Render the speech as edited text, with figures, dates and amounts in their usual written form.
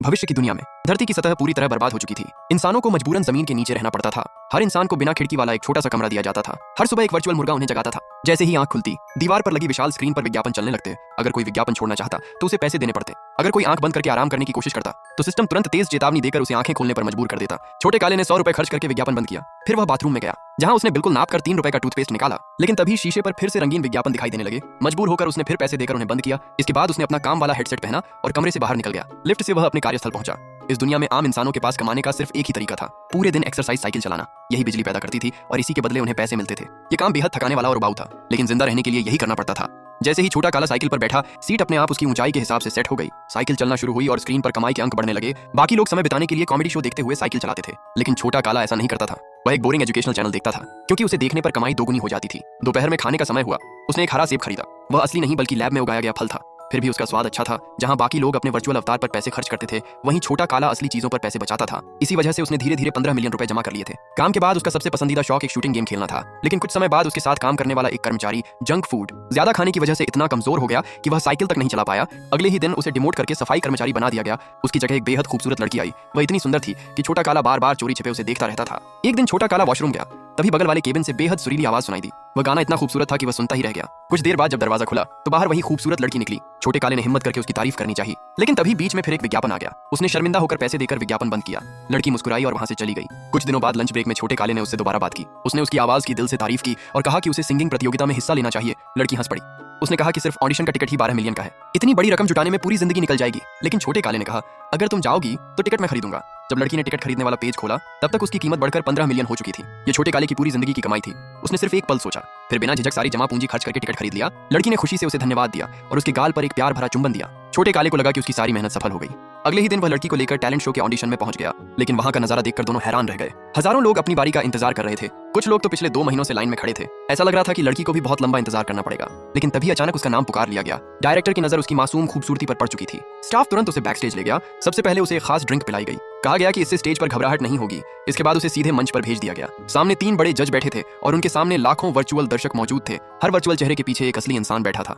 भविष्य की दुनिया में धरती की सतह पूरी तरह बर्बाद हो चुकी थी। इंसानों को मजबूरन जमीन के नीचे रहना पड़ता था। हर इंसान को बिना खिड़की वाला एक छोटा सा कमरा दिया जाता था। हर सुबह एक वर्चुअल मुर्गा उन्हें जगाता था। जैसे ही आंख खुलती, दीवार पर लगी विशाल स्क्रीन पर विज्ञापन चलने लगते। अगर कोई विज्ञापन छोड़ना चाहता तो उसे पैसे देने पड़ते। अगर कोई आंख बंद करके आराम करने की कोशिश करता तो सिस्टम तुरंत तेज चेतावनी देकर उसे आंखें खोलने पर मजबूर कर देता। छोटे काले ने 100 रुपए खर्च करके विज्ञापन बंद किया। फिर वह बाथरूम में गया, जहां उसने बिल्कुल नाप कर 3 रुपए का टूथपेस्ट निकाला। लेकिन तभी शीशे पर फिर से रंगीन विज्ञापन दिखाई देने लगे। मजबूर होकर उसने फिर पैसे देकर उन्हें बंद किया। इसके बाद उसने अपना काम वाला हेडसेट पहना और कमरे से बाहर निकल गया। लिफ्ट से वह अपने कार्यस्थल पहुंचा। इस दुनिया में आम इंसानों के पास कमाने का सिर्फ एक ही तरीका था, पूरे दिन एक्सरसाइज साइकिल चलाना। यही बिजली पैदा करती थी और इसी के बदले उन्हें पैसे मिलते थे। ये काम बेहद थकाने वाला और उबाऊ था, लेकिन जिंदा रहने के लिए यही करना पड़ता था। जैसे ही छोटा काला साइकिल पर बैठा, सीट अपने आप उसकी ऊंचाई के हिसाब से सेट हो गई। साइकिल चलना शुरू हुई और स्क्रीन पर कमाई के अंक बढ़ने लगे। बाकी लोग समय बिताने के लिए कॉमेडी शो देखते हुए साइकिल चलाते थे, लेकिन छोटा काला ऐसा नहीं करता था। वह एक बोरिंग एजुकेशनल चैनल देखता था, क्योंकि उसे देखने पर कमाई दोगुनी हो जाती थी। दोपहर में खाने का समय हुआ। उसने एक हरा सेब खरीदा। वह असली नहीं बल्कि लैब में उगाया गया फल था। फिर भी उसका स्वाद अच्छा था। जहां बाकी लोग अपने वर्चुअल अवतार पर पैसे खर्च करते थे, वहीं छोटा काला असली चीजों पर पैसे बचाता था। इसी वजह से उसने धीरे धीरे 15 मिलियन रुपए जमा कर लिए थे। काम के बाद उसका सबसे पसंदीदा शौक एक शूटिंग गेम खेलना था। लेकिन कुछ समय बाद उसके साथ काम करने वाला एक कर्मचारी जंक फूड ज्यादा खाने की वजह से इतना कमजोर हो गया कि वह साइकिल तक नहीं चला पाया। अगले ही दिन उसे डिमोट करके सफाई कर्मचारी बना दिया गया। उसकी जगह एक बेहद खूबसूरत लड़की आई। वह इतनी सुंदर थी कि छोटा काला बार बार चोरी छिपे उसे देखता रहता था। एक दिन छोटा काला वॉशरूम गया, तभी बगल वाले केबिन से बेहद सुरीली आवाज सुनाई दी। वह गाना इतना खूबसूरत था कि वह सुनता ही रह गया। कुछ देर बाद जब दरवाजा खुला तो बाहर वही खूबसूरत लड़की निकली। छोटे काले ने हिम्मत करके उसकी तारीफ करनी चाहिए, लेकिन तभी बीच में फिर एक विज्ञापन आ गया। उसने शर्मिंदा होकर पैसे देकर विज्ञापन बंद किया। लड़की मुस्कुराई और वहां से चली गई। कुछ दिनों बाद लंच ब्रेक में छोटे काले ने उससे दोबारा बात की। उसने उसकी आवाज की दिल से तारीफ की और कहा कि उसे सिंगिंग प्रतियोगिता में हिस्सा लेना चाहिए। लड़की हंस पड़ी। उसने कहा कि सिर्फ ऑडिशन का टिकट ही 12 मिलियन का है। इतनी बड़ी रकम जुटाने में पूरी जिंदगी निकल जाएगी। लेकिन छोटे काले ने कहा, अगर तुम जाओगी तो टिकट मैं खरीदूंगा। जब लड़की ने टिकट खरीदने वाला पेज खोला, तब तक उसकी कीमत बढ़कर 15 मिलियन हो चुकी थी। ये छोटे काले की पूरी जिंदगी की कमाई थी। उसने सिर्फ एक पल सोचा, फिर बिना झिझक सारी जमा पूंजी खर्च करके टिकट खरीद लिया। लड़की ने खुशी से उसे धन्यवाद दिया और उसके गाल पर एक प्यार भरा चुंबन दिया। छोटे काले को लगा कि उसकी सारी मेहनत सफल हो गई। अगले ही दिन वह लड़की को लेकर टैलेंट शो के ऑडिशन में पहुंच गया। लेकिन वहां का नजारा देखकर दोनों हैरान रह गए। हजारों लोग अपनी बारी का इंतजार कर रहे थे। कुछ लोग तो पिछले 2 महीनों से लाइन में खड़े थे। ऐसा लग रहा था कि लड़की को भी बहुत लंबा इंतजार करना पड़ेगा। लेकिन तभी अचानक उसका नाम पुकार लिया गया। डायरेक्टर की नजर उसकी मासूम खूबसूरती पर पड़ चुकी थी। स्टाफ तुरंत उसे बैक स्टेज ले गया। सबसे पहले उसे एक खास ड्रिंक पिलाई गई। कहा गया कि इससे स्टेज पर घबराहट नहीं होगी। इसके बाद उसे सीधे मंच पर भेज दिया गया। सामने 3 बड़े जज बैठे थे और उनके सामने लाखों वर्चुअल दर्शक मौजूद थे। हर वर्चुअल चेहरे के पीछे एक असली इंसान बैठा था।